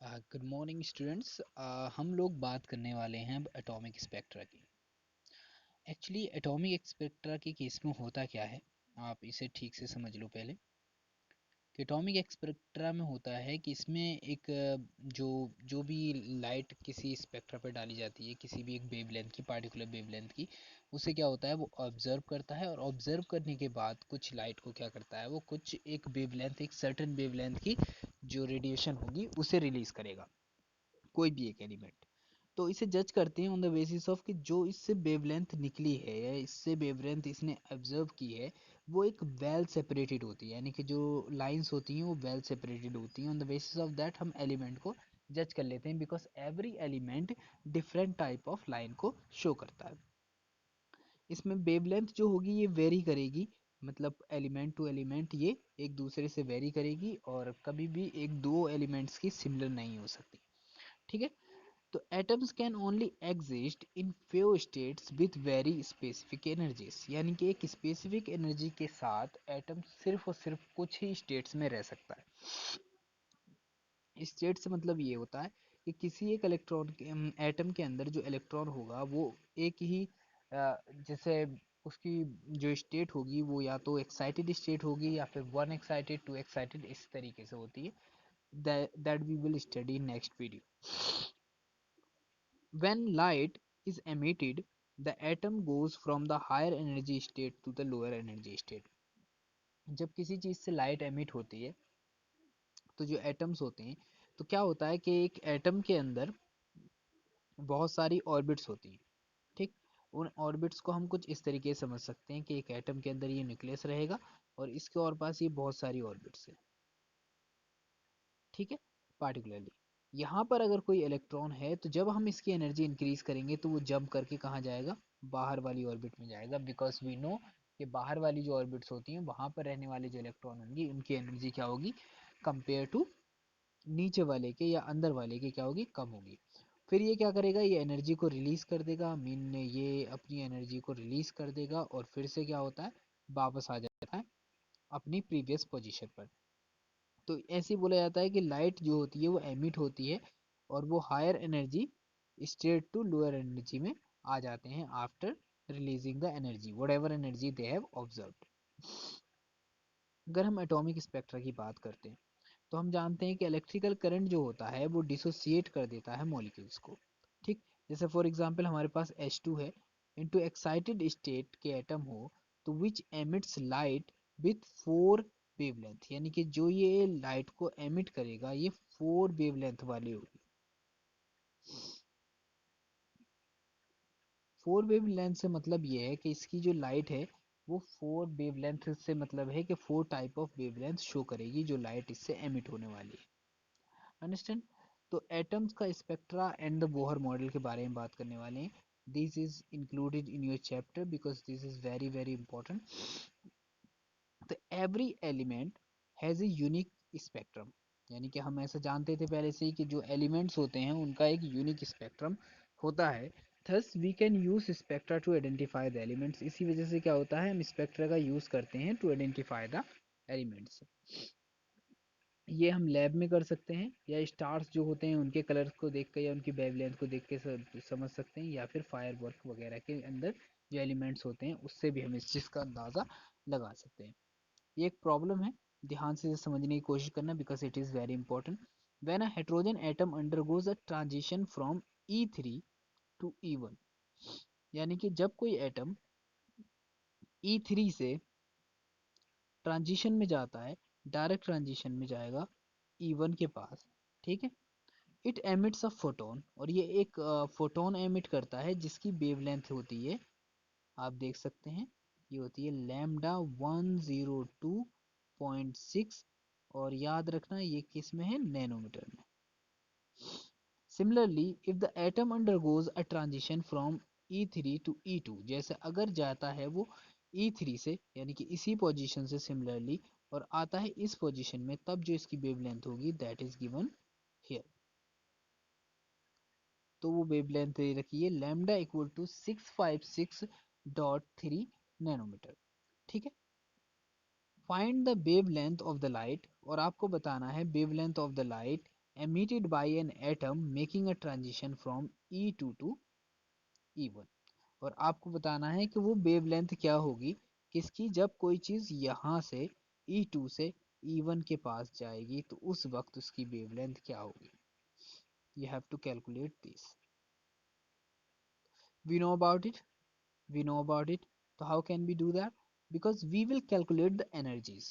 Good morning students. हम लोग बात करने वाले हैं अब एटॉमिक स्पेक्ट्रा की। एक्चुअली एटॉमिक स्पेक्ट्रा के केस में होता क्या है, आप इसे ठीक से समझ लो पहले। कि एटॉमिक स्पेक्ट्रा में होता है कि इसमें एक जो जो भी लाइट किसी स्पेक्ट्रा पर डाली जाती है, किसी भी एक वेवलेंथ की, पार्टिकुलर वेवलेंथ की, उसे क्या होता है वो ऑब्जर्व करता है, और ऑब्जर्व करने के बाद कुछ लाइट को क्या करता है वो कुछ एक वेवलेंथ, एक सर्टेन वेवलेंथ की जो रेडिएशन होगी उसे रिलीज करेगा, कोई भी एक एलिमेंट। तो इसे जज करते हैं ऑन द बेसिस ऑफ कि जो इससे वेवलेंथ निकली है या इससे वेवलेंथ इसने ऑब्जर्व की है वो एक वेल सेपरेटेड होती है, यानी कि जो लाइंस होती हैं वो वेल सेपरेटेड होती हैं। On the basis of that हम एलिमेंट को जज कर लेते हैं, because every element different type of line को शो करता है। इसमें वेवलेंथ जो होगी ये वेरी करेगी, मतलब एलिमेंट टू एलिमेंट ये एक दूसरे से वेरी करेगी, और कभी भी एक दो एलिमेंट्स की सिमिलर नहीं हो सकती। ठीक है। तो atoms can only exist in few states with very specific energies, यानी कि एक स्पेसिफिक एनर्जी के साथ एटम सिर्फ और सिर्फ कुछ ही स्टेट्स में रह सकता है। स्टेट से मतलब ये होता है कि किसी एक इलेक्ट्रॉन के एटम के अंदर जो इलेक्ट्रॉन होगा वो एक ही जैसे उसकी जो स्टेट होगी वो या तो एक्साइटेड स्टेट होगी या फिर वन एक्साइटेड, टू एक्साइटेड, इस तरीके से होती है। That we will study next video. When light is emitted, the atom goes from the higher energy state to the lower energy state. जब किसी चीज़ से लाइट एमिट होती है तो जो एटम्स होते हैं, तो क्या होता है कि एक एटम के अंदर बहुत सारी ऑर्बिट्स होती हैं। ठीक। उन ऑर्बिट्स को हम कुछ इस तरीके से समझ सकते हैं कि एक एटम के अंदर ये न्यूक्लियस रहेगा और इसके और पास ये बहुत सारी ऑर्बिट्स है। ठीक है। पार्टिकुलरली यहाँ पर अगर कोई इलेक्ट्रॉन है तो जब हम इसकी एनर्जी इंक्रीज करेंगे तो वो जंप करके कहाँ जाएगा, बाहर वाली ऑर्बिट में जाएगा, बिकॉज वी नो कि बाहर वाली जो ऑर्बिट्स होती हैं वहाँ पर रहने वाले जो इलेक्ट्रॉन होंगे उनकी एनर्जी क्या होगी कंपेयर टू नीचे वाले के या अंदर वाले के क्या होगी, कम होगी। फिर ये क्या करेगा, ये एनर्जी को रिलीज कर देगा, मीन ये अपनी एनर्जी को रिलीज कर देगा और फिर से क्या होता है, वापस आ जाता है अपनी प्रीवियस पोजीशन पर। तो ऐसे ही बोला जाता है कि लाइट जो होती है वो एमिट होती है और वो higher energy state to lower energy में आ जाते हैं after releasing the energy whatever energy they have observed. अगर हम एटॉमिक स्पेक्ट्रा की बात करते हैं तो हम जानते हैं कि इलेक्ट्रिकल करंट जो होता है वो डिसोसिएट कर देता है मॉलिक्यूल्स को। ठीक। जैसे फॉर एग्जांपल हमारे पास H2 है, इनटू एक्साइटेड स्टेट के एटम हो तो which emits light with four wavelength, यानी कि जो ये लाइट को एमिट करेगा ये फोर वेवलेंथ वाली होगी। फोर वेवलेंथ से मतलब ये है कि इसकी जो लाइट है वो फोर वेवलेंथ से मतलब है कि four type of wavelength show करेगी जो लाइट इससे एमिट होने वाली है। अंडरस्टैंड। तो एटम्स का spectra and the Bohr model के बारे में बात करने वाले हैं। This is included in your chapter because this is very very important. तो every element has a unique spectrum, यानी कि हम ऐसा जानते थे पहले से ही कि जो एलिमेंट्स होते हैं उनका एक यूनिक स्पेक्ट्रम होता है। Thus we can use spectra to identify the elements, इसी वजह से क्या होता है हम स्पेक्ट्रा का यूज करते हैं टू आइडेंटिफाई द एलिमेंट्स। ये हम लैब में कर सकते हैं या स्टार्स जो होते हैं उनके कलर्स को देख कर या उनकी वेवलेंथ को देख के समझ सकते हैं, या फिर फायर वर्क वगैरह के अंदर जो एलिमेंट्स होते हैं उससे भी हम इस चीज़ का अंदाज़ा लगा सकते हैं। ये एक प्रॉब्लम है, ध्यान से समझने की कोशिश करना because it is very important. When a hydrogen atom undergoes a transition from E3 to E1, यानी कि जब कोई एटम E3 से ट्रांजिशन में जाता है, डायरेक्ट ट्रांजिशन में जाएगा E1 के पास। ठीक है। इट एमिट्स अ फोटोन, और ये एक फोटोन एमिट करता है जिसकी वेवलेंथ होती है, आप देख सकते हैं ये होती है लैम्डा 102.6, और याद रखना ये किस में है, नैनोमीटर में। Similarly if the atom undergoes a transition from E3 to E2, जैसे अगर जाता है वो E3 से यानी कि इसी पोजीशन से सिमिलरली और आता है इस पोजीशन में, तब जो इसकी वेवलेंथ होगी दैट इज गिवन हियर। तो वो वेवलेंथ दे रखी है लैम्डा इक्वल टू 656.3 नैनोमीटर। ठीक है। Find the wavelength of the light, और आपको बताना है wavelength of the light emitted by an atom making a transition from E2 to E1। और आपको बताना है कि वो वेवलेंथ क्या होगी किसकी, जब कोई चीज यहाँ से E2 से E1 के पास जाएगी तो उस वक्त उसकी वेवलेंथ क्या होगी। You have to calculate this. We know about it. We know about it. So how can we do that? Because we will calculate the energies.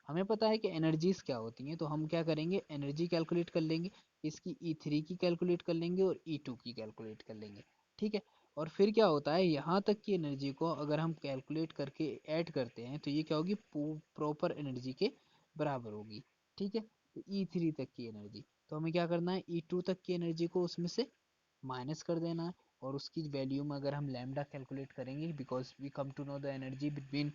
हमें पता है कि एनर्जीज क्या होती हैं, तो हम क्या करेंगे, एनर्जी कैलकुलेट कर लेंगे, इसकी E3 की कैलकुलेट कर लेंगे और E2 की कैलकुलेट कर लेंगे। ठीक है। और फिर क्या होता है, यहाँ तक की एनर्जी को अगर हम कैलकुलेट करके ऐड करते हैं तो ये क्या होगी, प्रॉपर एनर्जी के बराबर होगी। ठीक है। तो E3 तक की एनर्जी, तो हमें क्या करना है, E2 तक की एनर्जी को उसमें से माइनस कर देना है। और उसकी वैल्यू में अगर हम लैम्डा कैलकुलेट करेंगे, because we come to know the energy between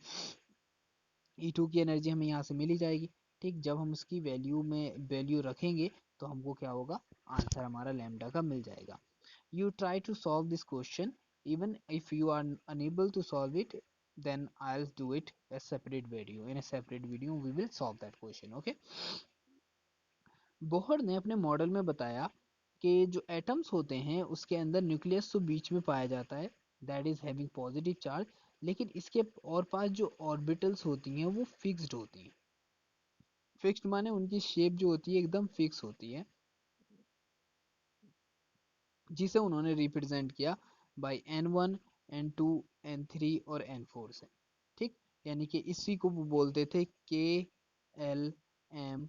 E2 की एनर्जी हमें यहाँ से मिल ही जाएगी। ठीक, जब हम उसकी वैल्यू रखेंगे तो हमको क्या होगा, आंसर हमारा लैम्डा का मिल जाएगा। You try to solve this question. Even if you are unable to solve it, then I'll do it a separate video. In a separate video, we will solve that question. Okay. Bohr ने अपने model में बताया कि जो atoms होते हैं उसके अंदर न्यूक्लियस तो बीच में पाया जाता है, that is having positive charge, लेकिन इसके और पास जो ऑर्बिटल्स होती हैं वो फिक्स्ड होती हैं। फिक्स्ड माने उनकी शेप जो होती है एकदम फिक्स होती है, जिसे उन्होंने रिप्रेजेंट किया बाय N1, N2, N3 और N4 से। ठीक, यानी कि इसी को वो बोलते थे KLMN।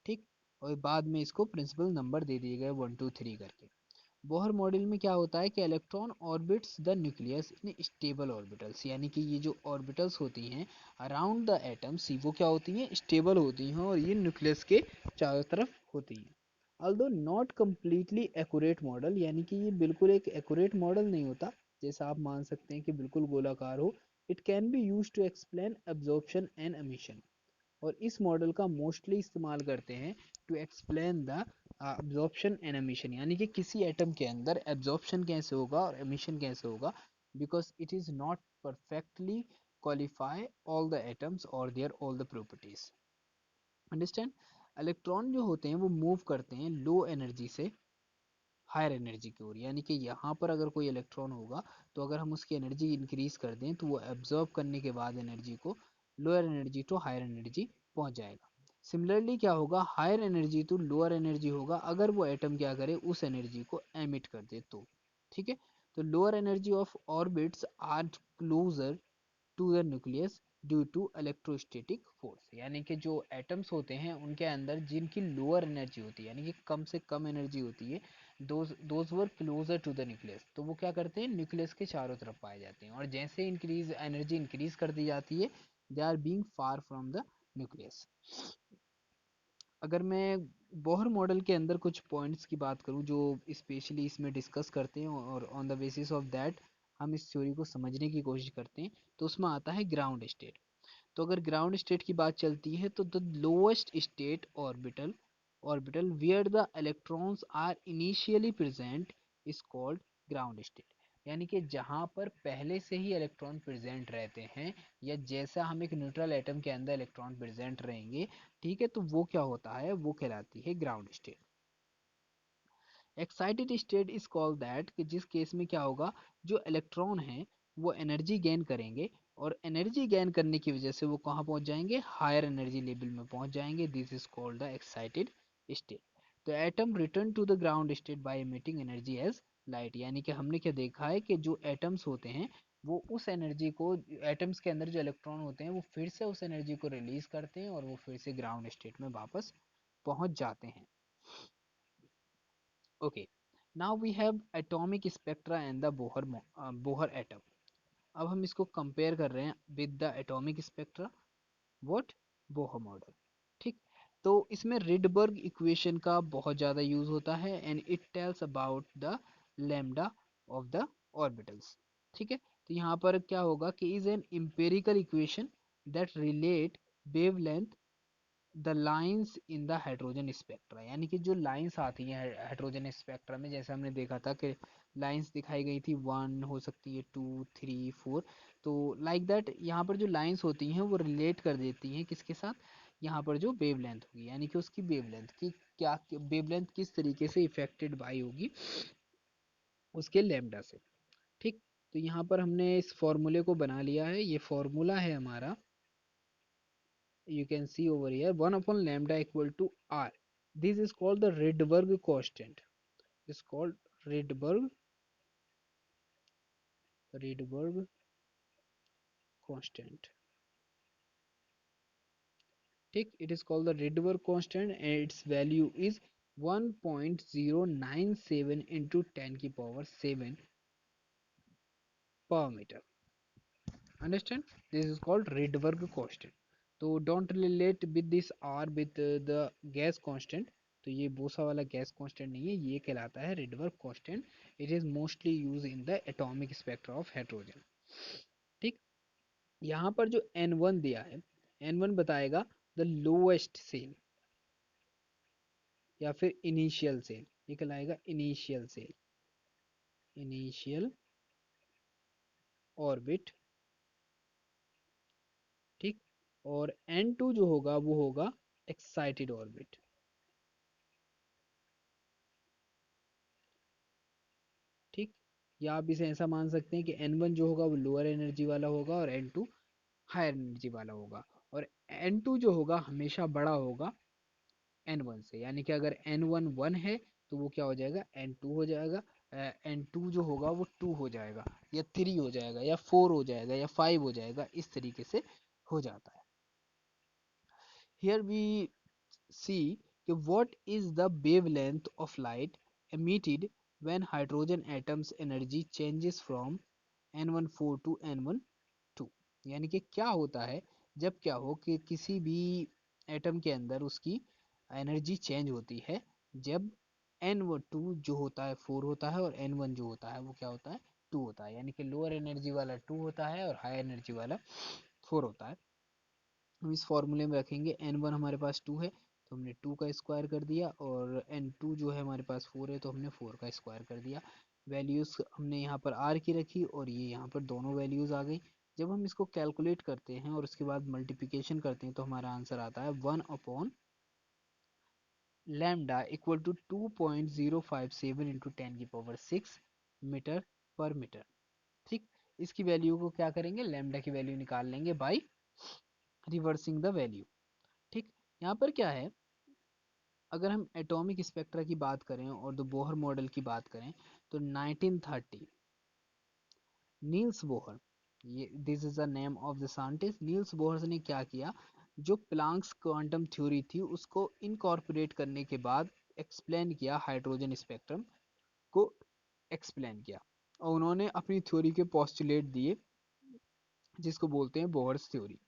ठीक, और बाद में इसको प्रिंसिपल नंबर दे दिए गए 1 2 3 करके। बोहर मॉडल में क्या होता है कि electron orbits the nucleus in stable orbitals, यानी कि ये जो ऑर्बिटल्स होती हैं अराउंड द एटम्स वो क्या होती हैं, स्टेबल होती हैं और ये न्यूक्लियस के चारों तरफ होती हैं। Although not completely accurate model, यानी कि ये बिल्कुल एक एक्यूरेट मॉडल नहीं होता जैसा आप मान सकते हैं कि बिल्कुल गोलाकार हो। It can be use to explain absorption and emission, और इस मॉडल का मोस्टली इस्तेमाल करते हैं to explain the absorption and emission, यानी कि किसी एटम के अंदर एब्जॉर्प्शन कैसे होगा और एमिशन कैसे होगा, because it is not perfectly qualify all the atoms और there all the properties. Understand. Electron जो होते हैं वो मूव करते हैं लो एनर्जी से हायर एनर्जी की ओर, यानी कि यहाँ पर अगर कोई इलेक्ट्रॉन होगा तो अगर हम उसकी एनर्जी इंक्रीज कर दें तो वो एब्जॉर्ब करने के बाद एनर्जी को lower energy to higher energy पहुँच जाएगा। सिमिलरली क्या होगा, higher energy to lower energy होगा अगर वो एटम क्या करे, उस एनर्जी को एमिट कर दे तो। ठीक है। तो lower energy of orbits are closer to the nucleus due to electrostatic force, यानी कि जो एटम्स होते हैं उनके अंदर जिनकी लोअर एनर्जी होती है, यानी कि कम से कम एनर्जी होती है, those were closer to the nucleus, तो वो क्या करते हैं, न्यूक्लियस के चारों तरफ पाए जाते हैं। और जैसे एनर्जी इंक्रीज कर दी जाती है, they are being far from the nucleus. अगर मैं बोहर मॉडल के अंदर कुछ पॉइंट्स की बात करूं जो स्पेशली इसमें डिस्कस करते हैं और on the basis of that हम इस थ्योरी को समझने की कोशिश करते हैं, तो उसमें आता है ग्राउंड स्टेट। तो अगर ग्राउंड स्टेट की बात चलती है तो the lowest state orbital where the electrons are initially present is called ground state, यानी कि जहाँ पर पहले से ही इलेक्ट्रॉन प्रेजेंट रहते हैं, या जैसा हम एक न्यूट्रल एटम के अंदर इलेक्ट्रॉन प्रेजेंट रहेंगे, ठीक है, तो वो क्या होता है, वो कहलाती है ground state. Excited state is called that, कि जिस केस में क्या होगा, जो इलेक्ट्रॉन है वो एनर्जी गेन करेंगे और एनर्जी गेन करने की वजह से वो कहाँ पहुंच जाएंगे, हायर एनर्जी लेवल में पहुंच जाएंगे, this is called the excited state. तो atom return to the ground state by emitting energy as light, यानी कि हमने क्या देखा है कि जो एटम्स होते हैं वो उस एनर्जी को, एटम्स के अंदर जो इलेक्ट्रॉन होते हैं वो फिर से उस एनर्जी को रिलीज करते हैं और वो फिर से ग्राउंड स्टेट में वापस पहुंच जाते हैं। Okay, now we have atomic spectra and the Bohr atom. अब हम इसको कंपेयर कर रहे हैं with the atomic spectra what, Bohr model. ठीक, तो इसमें रिडबर्ग इक्वेशन का बहुत ज़्यादा यूज होता है and it tells about the lambda of the orbitals. ठीक है, तो यहाँ पर क्या होगा कि is an empirical equation that relate wavelength the lines in the hydrogen spectra, यानी कि जो लाइंस आती हैं हाइड्रोजन स्पेक्ट्रा में, जैसे हमने देखा था कि लाइंस दिखाई गई थी, 1 हो सकती है, 2 3 4, तो लाइक दैट यहाँ पर जो लाइंस होती हैं वो रिलेट कर देती हैं किसके साथ, यहाँ पर जो वेवलेंथ होगी, यानी कि उसकी वेवलेंथ की क्या, वेवलेंथ किस तरीके से इफेक्टेड बाई होगी उसके लैम्डा से। ठीक, तो यहाँ पर हमने इस फॉर्मूले को बना लिया है। ये फॉर्मूला है हमारा, you can see over here, 1 upon lambda equal to r. This is called the Rydberg constant. Is called Rydberg constant. ठीक, it is called the Rydberg constant and its value is 1.097 into 10 की power 7 per meter. Understand? This is called Rydberg constant. तो don't relate with this r with the gas constant. तो ये बोसा वाला gas constant नहीं है, ये कहलाता है Rydberg constant. It is mostly use in the atomic spectra of hydrogen. ठीक, यहाँ पर जो N1 दिया है, N1 बताएगा द लोएस्ट सेल या फिर इनिशियल सेल, ये कहलाएगा इनिशियल सेल, इनिशियल ऑर्बिट। ठीक, और N2 जो होगा वो होगा एक्साइटेड ऑर्बिट। ठीक, या आप इसे ऐसा मान सकते हैं कि N1 जो होगा वो लोअर एनर्जी वाला होगा और N2 हायर एनर्जी वाला होगा, और N2 जो होगा हमेशा बड़ा होगा N1 से, यानी कि अगर N1 1 है तो वो क्या हो जाएगा, N2 हो जाएगा, N2 जो होगा वो 2 हो जाएगा या 3 हो जाएगा या 4 हो जाएगा या 5 हो जाएगा, इस तरीके से हो जाता है। Here we see what is the wavelength of light emitted when hydrogen atoms energy changes from N14 to N12। यानी कि क्या होता है जब क्या हो कि किसी भी एटम के अंदर उसकी एनर्जी चेंज होती है, जब N2 जो होता है 4 होता है और N1 जो होता है वो क्या होता है 2 होता है, यानी कि लोअर एनर्जी वाला 2 होता है और हाई एनर्जी वाला 4 होता है। हम इस फॉर्मूले में रखेंगे N1 हमारे पास 2 है तो हमने 2 का स्क्वायर कर दिया, और N2 जो है हमारे पास 4 है तो हमने 4 का स्क्वायर कर दिया। वैल्यूज़ हमने यहाँ पर R की रखी और ये यहाँ पर दोनों वैल्यूज़ आ गई। जब हम इसको कैलकुलेट करते हैं और उसके बाद मल्टीप्लिकेशन करते हैं तो हमारा आंसर आता है 1 upon lambda equal to 2.057 into 10 की पावर 6 मीटर पर मीटर। ठीक, इसकी वैल्यू को क्या करेंगे, लैम्डा की वैल्यू निकाल लेंगे बाई रिवर्सिंग द वैल्यू। ठीक, यहाँ पर क्या है, अगर हम एटॉमिक स्पेक्ट्रा की बात करें और द बोहर मॉडल की बात करें तो 1930 नील्स बोहर, ये this is the name of the scientist, Niels Bohr ने क्या किया, जो प्लांक्स क्वांटम थ्योरी थी उसको इनकॉर्पोरेट करने के बाद एक्सप्लेन किया, हाइड्रोजन स्पेक्ट्रम को एक्सप्लेन किया, और उन्होंने अपनी थ्योरी के पोस्टुलेट दिए जिसको बोलते हैं बोहर्स थ्योरी।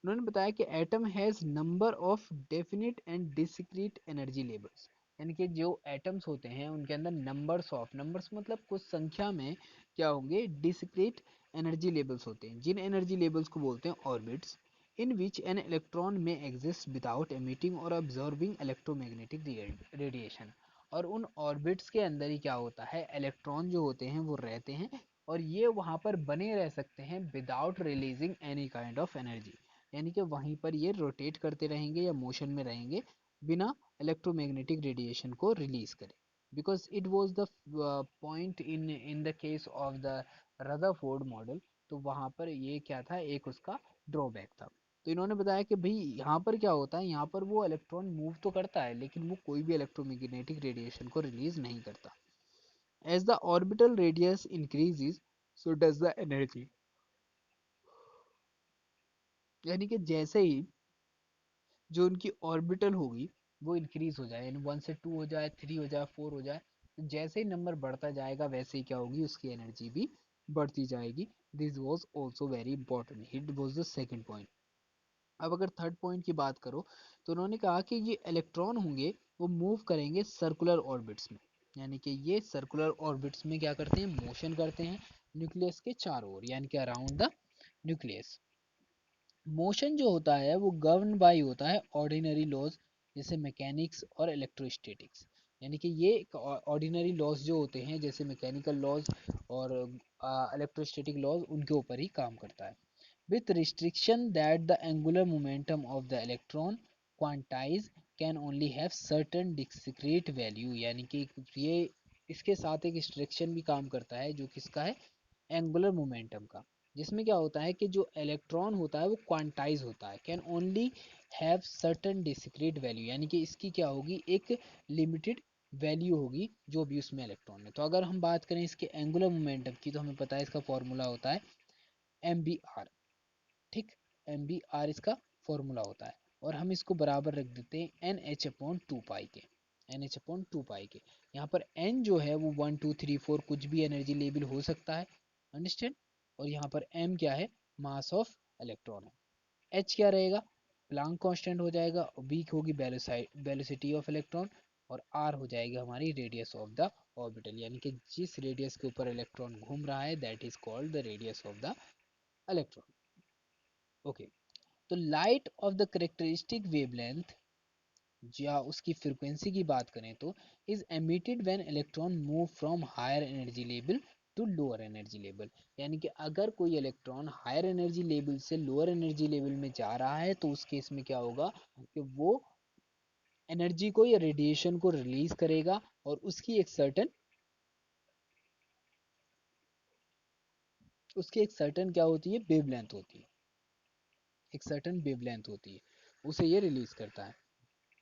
उन्होंने बताया कि atom has number of definite and discrete energy levels, यानी कि जो एटम्स होते हैं उनके अंदर नंबर्स मतलब कुछ संख्या में क्या होंगे, डिस्क्रीट एनर्जी लेवल्स होते हैं, जिन एनर्जी लेवल्स को बोलते हैं orbits, in which an electron में एग्जिस्ट विदाउट एमिटिंग और ऑब्जर्विंग इलेक्ट्रोमैग्नेटिक रेडिएशन। और उन ऑर्बिट्स के अंदर ही क्या होता है, इलेक्ट्रॉन जो होते हैं वो रहते हैं और ये वहाँ पर बने रह सकते हैं without releasing any kind of energy, यानी कि वहीं पर ये रोटेट करते रहेंगे या मोशन में रहेंगे बिना इलेक्ट्रोमैग्नेटिक रेडिएशन को रिलीज करें, because it was the point in the case of the Rutherford model. तो वहाँ पर ये क्या था, एक उसका ड्रॉबैक था। तो इन्होंने बताया कि भाई यहाँ पर क्या होता है, यहाँ पर वो इलेक्ट्रॉन मूव तो करता है लेकिन वो कोई भी इलेक्ट्रोमैग्नेटिक रेडिएशन को रिलीज नहीं करता। As the orbital radius increases so does the energy, यानी कि जैसे ही जो उनकी ऑर्बिटल होगी वो इंक्रीज हो जाए, यानी 1 से 2 हो जाए, 3 हो जाए, 4 हो जाए, तो जैसे ही नंबर बढ़ता जाएगा वैसे ही क्या होगी, उसकी एनर्जी भी बढ़ती जाएगी। This was also very important, it was the second point. अब अगर थर्ड पॉइंट की बात करो तो उन्होंने कहा कि ये इलेक्ट्रॉन होंगे वो मूव करेंगे सर्कुलर ऑर्बिट्स में, यानी कि ये सर्कुलर ऑर्बिट्स में क्या करते हैं, मोशन करते हैं न्यूक्लियस के चारों ओर, यानी कि अराउंड द न्यूक्लियस। मोशन जो होता है वो गवर्न बाई होता है ऑर्डिनरी लॉज, जैसे मैकेनिक्स और इलेक्ट्रोस्टैटिक्स, यानी कि ये ऑर्डिनरी लॉज जो होते हैं जैसे मैकेनिकल लॉज और इलेक्ट्रोस्टैटिक लॉज उनके ऊपर ही काम करता है, with restriction that the angular momentum of the electron quantize can only have certain discrete value, यानी कि ये इसके साथ एक रिस्ट्रिक्शन भी काम करता है जो किसका है, एंगुलर मोमेंटम का, जिसमें क्या होता है कि जो इलेक्ट्रॉन होता है वो क्वांटाइज होता है, can only have certain discrete value, यानी कि इसकी क्या होगी, एक लिमिटेड वैल्यू होगी जो भी उसमें इलेक्ट्रॉन है। तो अगर हम बात करें इसके एंगुलर मोमेंटम की, तो हमें पता है इसका फॉर्मूला होता है एम बी आर। ठीक, एम बी आर इसका फॉर्मूला होता है, और हम इसको बराबर रख देते हैं एन एच अपॉन टू पाई के, एन एच अपॉन टू पाई के। यहाँ पर एन जो है वो 1 2 3 4 कुछ भी एनर्जी लेवल हो सकता है, अंडरस्टैंड। और यहाँ पर एम क्या है, मास ऑफ इलेक्ट्रॉन है। एच क्या रहेगा, प्लांक कांस्टेंट हो जाएगा, और बी होगी वेलोसिटी ऑफ इलेक्ट्रॉन, और आर हो जाएगा हमारी रेडियस ऑफ द ऑर्बिटल, यानी कि जिस रेडियस के ऊपर इलेक्ट्रॉन घूम रहा है that is called the radius of the electron. Okay, तो light of the characteristic wavelength या उसकी फ्रीक्वेंसी की बात करें तो is emitted when electron move from higher energy level to lower energy level, यानी कि अगर कोई इलेक्ट्रॉन हायर एनर्जी लेवल से लोअर एनर्जी लेवल में जा रहा है तो उस केस में क्या होगा कि वो एनर्जी को या रेडिएशन को रिलीज करेगा, और उसकी एक सर्टन क्या होती है, वेवलेंथ होती है, एक सर्टन वेवलेंथ होती है, उसे ये रिलीज करता है।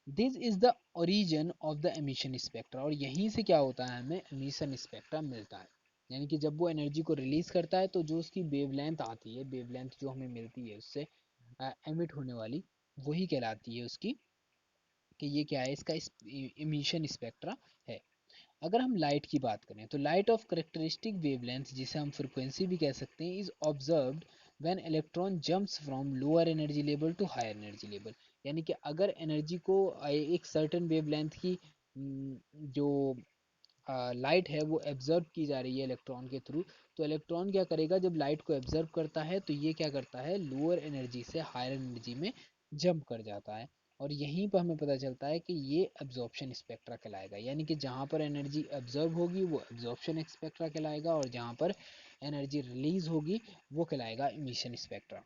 This is the origin of the emission spectra, और यहीं से क्या होता है, हमें एमिशन स्पेक्ट्रा मिलता है, यानी कि जब वो एनर्जी को रिलीज करता है तो जो उसकी वेवलेंथ आती है, वेवलेंथ जो हमें मिलती है उससे एमिट होने वाली, वही कहलाती है उसकी, कि ये क्या है, इसका एमिशन स्पेक्ट्रा है। अगर हम लाइट की बात करें तो लाइट ऑफ करेक्टरिस्टिक वेवलेंथ, जिसे हम फ्रिक्वेंसी भी कह सकते हैं, is observed when electron jumps from lower energy level to higher energy level, यानी कि अगर एनर्जी को एक सर्टेन वेवलेंथ की जो लाइट है वो एब्जर्व की जा रही है इलेक्ट्रॉन के थ्रू, तो इलेक्ट्रॉन क्या करेगा, जब लाइट को एब्जर्व करता है तो ये क्या करता है, लोअर एनर्जी से हायर एनर्जी में जंप कर जाता है, और यहीं पर हमें पता चलता है कि ये एब्जॉर्प्शन स्पेक्ट्रा कहलाएगा, यानी कि जहाँ पर एनर्जी एब्जर्व होगी वो एब्जॉर्प्शन स्पेक्ट्रा कहलाएगा, और जहाँ पर एनर्जी रिलीज होगी वो कहलाएगा इमिशन स्पेक्ट्रा।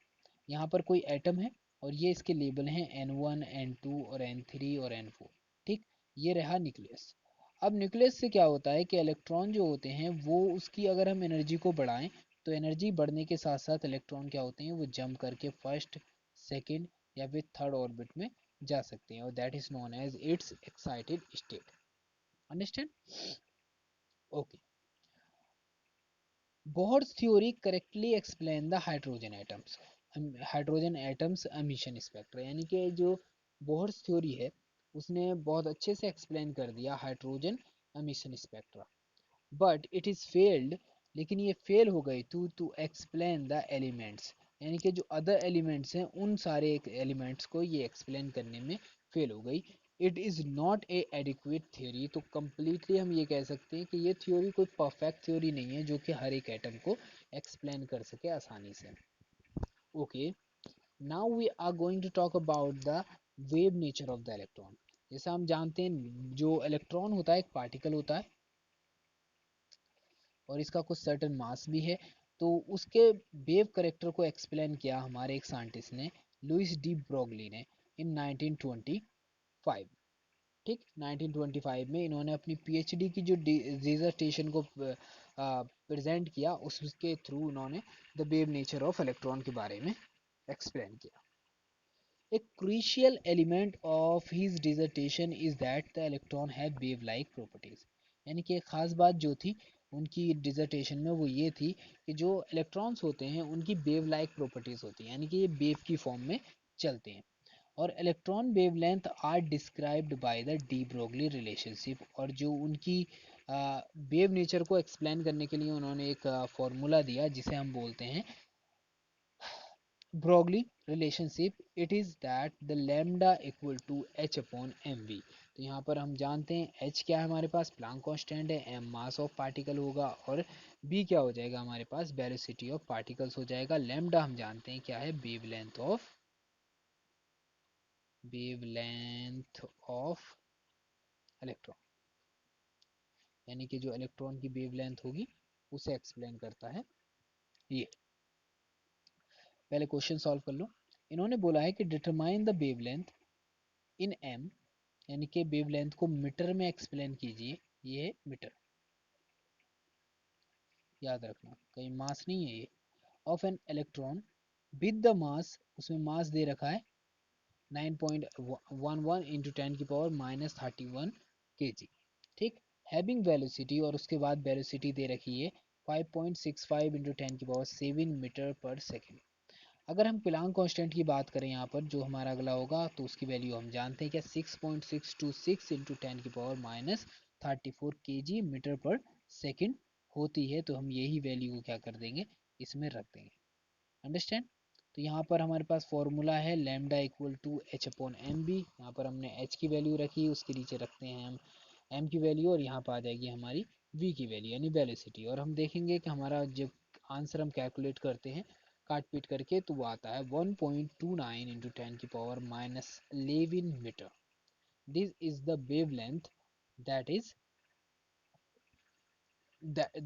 यहाँ पर कोई एटम है और ये इसके लेबल हैं N1 N2 और N3 और N4। ठीक, ये रहा न्यूक्लियस। अब न्यूक्लियस से क्या होता है कि इलेक्ट्रॉन जो होते हैं वो उसकी अगर हम एनर्जी को बढ़ाएं तो एनर्जी बढ़ने के साथ साथ इलेक्ट्रॉन क्या होते हैं, वो जंप करके फर्स्ट, सेकंड या फिर थर्ड ऑर्बिट में जा सकते हैं, और that is known as its excited state. Understand? Okay, Bohr's theory correctly explain the hydrogen atoms, hydrogen atoms emission spectra, यानी कि जो बोहर्स थ्योरी है उसने बहुत अच्छे से एक्सप्लेन कर दिया hydrogen emission spectra, but it is failed, लेकिन ये फेल हो गई टू एक्सप्लेन द एलिमेंट्स, यानी कि जो अदर एलिमेंट्स हैं उन सारे एलिमेंट्स को ये एक्सप्लेन करने में फेल हो गई। It is not a adequate theory, तो कम्प्लीटली हम ये कह सकते हैं कि ये थ्योरी कोई परफेक्ट थ्योरी नहीं है जो कि हर एक एटम को एक्सप्लेन कर सके आसानी से। Okay, now we are going to talk about the wave nature of the electron. जैसा हम जानते हैं जो इलेक्ट्रॉन होता है एक पार्टिकल होता है और इसका कुछ सर्टेन मास भी है, तो उसके वेव करेक्टर को एक्सप्लेन किया हमारे एक साइंटिस्ट ने, लुइस डी ब्रोगली ने, इन 1925। ठीक, 1925 में इन्होंने अपनी पीएचडी की जो डिसर्टेशन को प्रेजेंट किया उसके थ्रू उन्होंने the wave nature of electron के बारे में एक्सप्लेन किया। A crucial element of his dissertation is that the electron have wave like properties, यानी कि एक खास बात जो थी उनकी डिसर्टेशन में वो ये थी कि जो इलेक्ट्रॉन्स होते हैं उनकी वेव लाइक प्रॉपर्टीज होती हैं, यानी कि ये वेव की फॉर्म में चलते हैं, और electron wavelength are described by the de Broglie relationship, और जो उनकी वेव नेचर को एक्सप्लेन करने के लिए उन्होंने एक फॉर्मूला दिया जिसे हम बोलते हैं Broglie relationship, it is that the lambda equal to h upon mv। तो यहाँ पर हम जानते हैं h क्या है, हमारे पास प्लांक कांस्टेंट है, m मास ऑफ पार्टिकल होगा, और b क्या हो जाएगा हमारे पास, वेलोसिटी ऑफ पार्टिकल्स हो जाएगा, लैम्डा हम जानते हैं क्या है, वेवलेंथ ऑफ इलेक्ट्रॉन, यानी कि जो इलेक्ट्रॉन की वेवलेंथ होगी उसे एक्सप्लेन करता है ये। पहले क्वेश्चन सॉल्व कर लो। इन्होंने बोला है कि determine the wavelength in M, यानी कि वेवलेंथ को मीटर में एक्सप्लेन कीजिए, ये है मीटर, याद रखना कहीं मास नहीं है ये, of an electron with the mass, उसमें मास दे रखा है 9.11 इंटू 10⁻31 kg, ठीक। हैविंग वेलोसिटी, और उसके बाद वेलोसिटी दे रखी है 5.65 इंटू 10⁻7 मीटर पर सेकेंड। अगर हम प्लांक कांस्टेंट की बात करें यहाँ पर, जो हमारा अगला होगा, तो उसकी वैल्यू हम जानते हैं क्या, 6.626 इंटू 10⁻34 kg मीटर पर सेकेंड होती है। तो हम यही वैल्यू को क्या कर देंगे, इसमें रख देंगे। अंडरस्टैंड। तो यहाँ पर हमारे पास फॉर्मूला है lambda equal to H upon M B. यहाँ पर हमने एच की वैल्यू रखी, उसके नीचे रखते हैं हम एम की वैल्यू, और यहाँ पर आ जाएगी हमारी वी की वैल्यू यानी वेलोसिटी। और हम देखेंगे कि हमारा जब आंसर हम कैलकुलेट करते हैं काट पीट करके, तो वो आता है 1.29 into 10⁻11 metre. This is the wavelength that is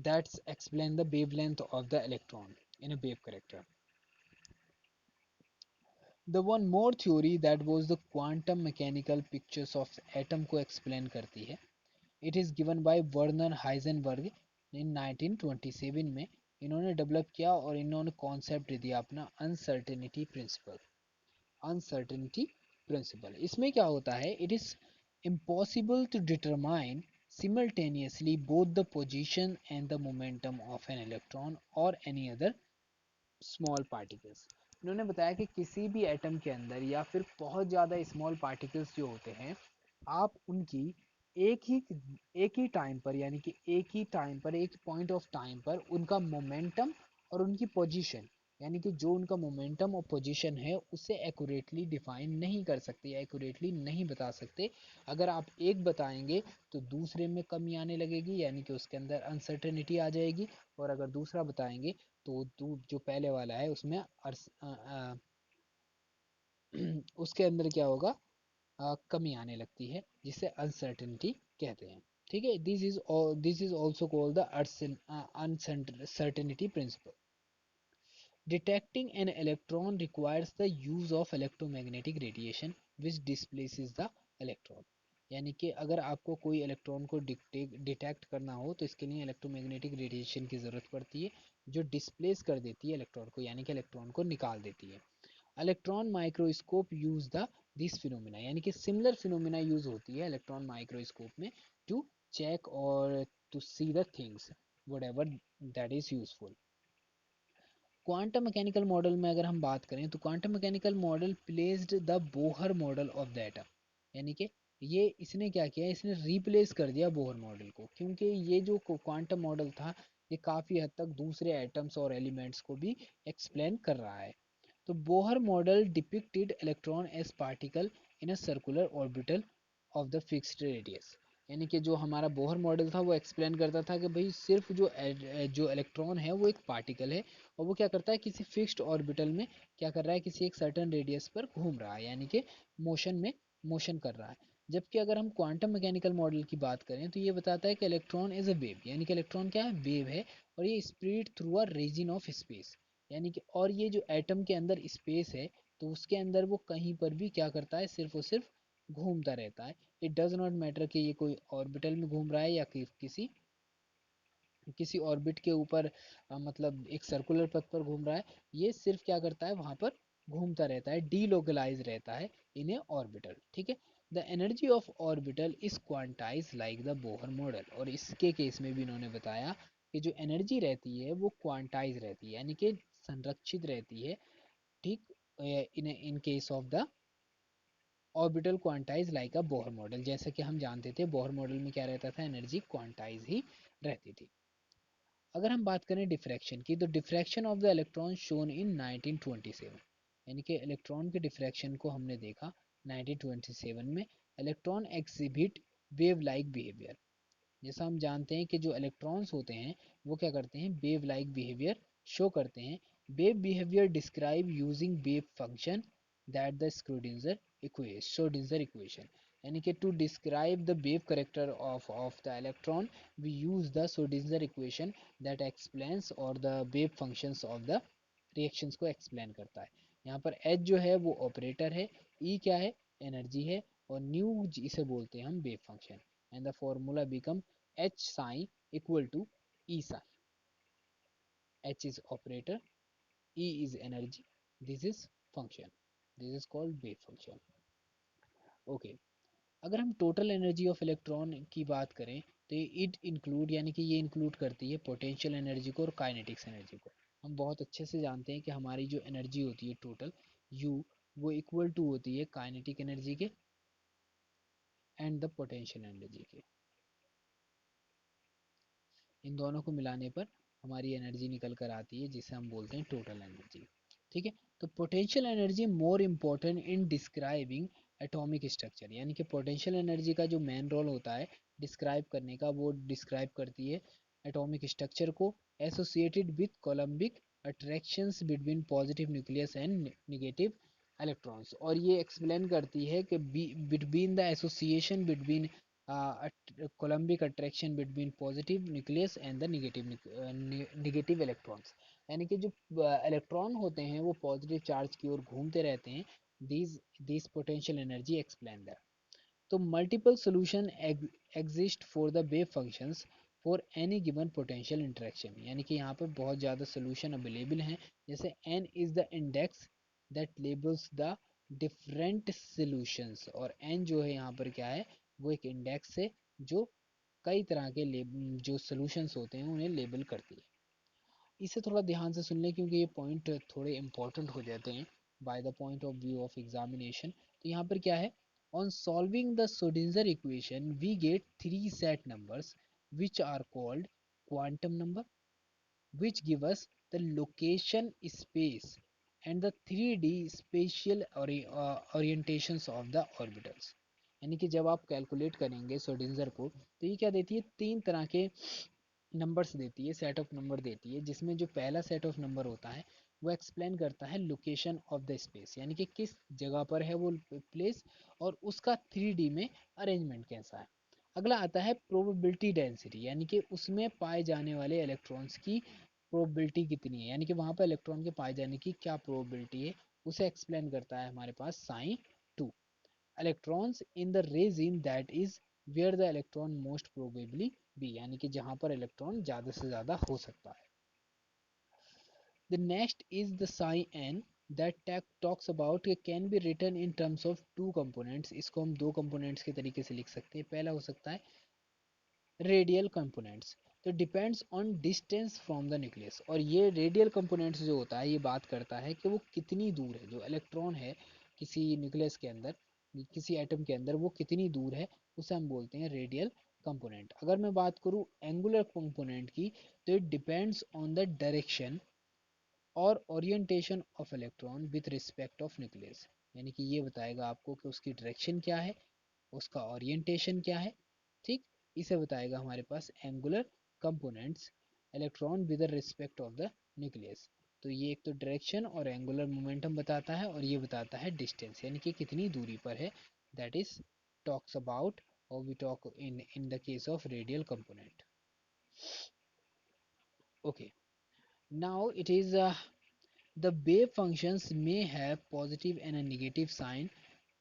that's explain the wavelength of the electron in a wave character. The one more theory that was the quantum mechanical pictures of atom को explain करती है। It is given by Werner Heisenberg in 1927 में इन्होंने develop किया, और इन्होंने concept दिया अपना अनसर्टेनिटी प्रिंसिपल। अनसर्टेनिटी प्रिंसिपल इसमें क्या होता है, it is impossible to determine simultaneously both the position and the momentum of an electron or any other small particles. इन्होंने बताया कि किसी भी एटम के अंदर या फिर बहुत ज़्यादा स्मॉल पार्टिकल्स जो होते हैं, आप उनकी एक ही एक ही टाइम पर, यानी कि एक ही टाइम पर, एक पॉइंट ऑफ टाइम पर उनका मोमेंटम और उनकी पोजीशन, यानी कि जो उनका मोमेंटम और पोजीशन है उसे एक्यूरेटली डिफाइन नहीं कर सकते या एक्यूरेटली नहीं बता सकते। अगर आप एक बताएंगे तो दूसरे में कमी आने लगेगी, यानी कि उसके अंदर अनसर्टेनिटी आ जाएगी, और अगर दूसरा बताएंगे तो जो पहले वाला है उसमें उसके अंदर क्या होगा, कमी आने लगती है, जिसे अनसर्टेनिटी कहते हैं। ठीक है, this is also called the uncertainty principle. Detecting an electron requires the use of electromagnetic radiation which displaces the electron। यानी कि अगर आपको कोई इलेक्ट्रॉन को डिटेक्ट करना हो तो इसके लिए इलेक्ट्रोमैग्नेटिक रेडिएशन की ज़रूरत पड़ती है, जो डिस्प्लेस कर देती है इलेक्ट्रॉन को, यानी कि इलेक्ट्रॉन को निकाल देती है। Electron microscope use the this phenomena, यानी कि सिमिलर फिनोमिना यूज होती है इलेक्ट्रॉन माइक्रोस्कोप में टू चेक और to see the things whatever that is useful. Quantum mechanical model में अगर हम बात करें तो quantum mechanical model placed the Bohr model of the atom, यानी कि ये इसने क्या किया, इसने रिप्लेस कर दिया बोहर मॉडल को, क्योंकि ये जो क्वांटम मॉडल था ये काफ़ी हद तक दूसरे एटम्स और एलिमेंट्स को भी एक्सप्लेन कर रहा है। तो Bohr model depicted electron as particle in a circular orbital of the fixed radius, यानी कि जो हमारा बोहर मॉडल था वो एक्सप्लेन करता था कि भाई सिर्फ जो इलेक्ट्रॉन है वो एक पार्टिकल है, और वो क्या करता है किसी फिक्स्ड ऑर्बिटल में क्या कर रहा है, किसी एक सर्टन रेडियस पर घूम रहा है, यानी कि मोशन में मोशन कर रहा है। जबकि अगर हम क्वांटम मैकेनिकल मॉडल की बात करें तो ये बताता है कि इलेक्ट्रॉन इज अ वेव, यानी कि इलेक्ट्रॉन क्या है, वेव है, और ये spread through a region of space, यानी कि और ये जो एटम के अंदर स्पेस है तो उसके अंदर वो कहीं पर भी क्या करता है, सिर्फ और सिर्फ घूमता रहता है। इट डज नॉट मैटर कि ये कोई ऑर्बिटल में घूम रहा है या किसी किसी ऑर्बिट के ऊपर, मतलब एक सर्कुलर पथ पर घूम रहा है, ये सिर्फ क्या करता है वहां पर घूमता रहता है, डीलोकलाइज रहता है इन ए ऑर्बिटल। ठीक है, the energy of orbital is quantize like the Bohr model, और इसके केस में भी इन्होंने बताया कि जो एनर्जी रहती है वो क्वांटाइज रहती है, यानी कि संरक्षित रहती है। ठीक, in case of the orbital quantize like a Bohr model, जैसा कि हम जानते थे बोहर मॉडल में क्या रहता था, एनर्जी क्वांटाइज ही रहती थी। अगर हम बात करें डिफ्रैक्शन की, तो diffraction of the electron shown in 1927, यानी कि इलेक्ट्रॉन के डिफ्रैक्शन को हमने देखा 1927 में। Electron exhibit wave like behaviour, जैसा हम जानते हैं कि जो इलेक्ट्रॉन्स होते हैं वो क्या करते हैं, वेव लाइक बिहेवियर शो करते हैं। Wave behaviour describe using wave function that the Schrodinger equation, यानी कि to describe the wave character of the electron we use the Schrodinger equation that explains और the wave functions of the reactions को explain करता है। यहाँ पर H जो है वो ऑपरेटर है, ई क्या है, एनर्जी है, और न्यू इसे बोलते हैं हम wave function. And the formula become H sine equal to E sine. H is operator, E is energy, this is function, this is called wave function. Okay, अगर हम टोटल एनर्जी ऑफ इलेक्ट्रॉन की बात करें तो it include यानी कि ये include करती है पोटेंशियल एनर्जी को और काइनेटिक्स एनर्जी को। हम बहुत अच्छे से जानते हैं कि हमारी जो एनर्जी होती है टोटल यू, वो इक्वल टू होती है काइनेटिक एनर्जी के एंड द पोटेंशियल एनर्जी के। इन दोनों को मिलाने पर हमारी एनर्जी निकल कर आती है जिसे हम बोलते हैं टोटल एनर्जी। ठीक है, तो potential energy more important in describing atomic structure, यानी कि पोटेंशियल एनर्जी का जो मेन रोल होता है डिस्क्राइब करने का, वो डिस्क्राइब करती है एटॉमिक स्ट्रक्चर को associated with coulombic attractions between positive nucleus and negative electrons. और ये एक्सप्लेन करती है कि between the association between coulombic attraction between positive nucleus and the negative electrons, यानी कि जो इलेक्ट्रॉन होते हैं वो पॉजिटिव चार्ज की ओर घूमते रहते हैं। These these potential energy explain that. तो multiple solution exist for the wave functions for any given potential interaction, यानी कि यहाँ पे बहुत ज़्यादा सोल्यूशन अवेलेबल हैं। जैसे n is the index that labels the different solutions, और n जो है यहाँ पर क्या है, वो एक इंडेक्स है जो कई तरह के जो सॉल्यूशंस होते हैं उन्हें लेबल करती है। इसे थोड़ा ध्यान से सुन लें क्योंकि ये पॉइंट थोड़े इंपॉर्टेंट हो जाते हैं by the point of view of examination. तो यहाँ पर क्या है, on solving the Schrödinger equation we get three set numbers which are called quantum number, which give us the location space and the 3D spatial orientations of the orbitals। यानी कि जब आप calculate करेंगे सोडिंजर को तो ये क्या देती है, तीन तरह के नंबर्स देती है, सेट ऑफ नंबर देती है, जिसमें जो पहला सेट ऑफ नंबर होता है वो एक्सप्लेन करता है लोकेशन ऑफ द स्पेस, यानी कि किस जगह पर है वो प्लेस और उसका 3D में अरेंजमेंट कैसा है। अगला आता है प्रोबेबिलिटी डेंसिटी, यानी कि उसमें पाए जाने वाले इलेक्ट्रॉन्स की प्रोबेबिलिटी कितनी है, यानी कि वहाँ पर इलेक्ट्रॉन के पाए जाने की क्या प्रोबेबिलिटी है, उसे एक्सप्लेन करता है हमारे पास sine 2। Electrons in the region that is where the electron most probably be, यानी कि जहाँ पर इलेक्ट्रॉन ज़्यादा से ज़्यादा हो सकता है। The next is the sine N that talks about can be written in terms of two components. इसको हम दो कंपोनेंट्स के तरीके से लिख सकते हैं। पहला हो सकता है रेडियल कंपोनेंट्स, तो depends on distance from the nucleus, और ये रेडियल कंपोनेंट्स जो होता है ये बात करता है कि वो कितनी दूर है, जो इलेक्ट्रॉन है किसी न्यूक्लियस के अंदर, किसी एटम के अंदर वो कितनी दूर है, उसे हम बोलते हैं रेडियल कंपोनेंट। अगर मैं बात करूँ एंगुलर कंपोनेंट की तो it depends on the direction और orientation of electron with respect of nucleus, यानी कि ये बताएगा आपको कि उसकी डायरेक्शन क्या है, उसका ओरिएंटेशन क्या है। ठीक, इसे बताएगा हमारे पास angular components electron with respect of the nucleus. तो ये एक तो डायरेक्शन और एंगुलर मोमेंटम बताता है और ये बताता है डिस्टेंस, यानी कि कितनी दूरी पर है, दैट इज टॉक्स अबाउट और we talk in the case of radial component. Okay, now it is the wave functions may have positive and negative sign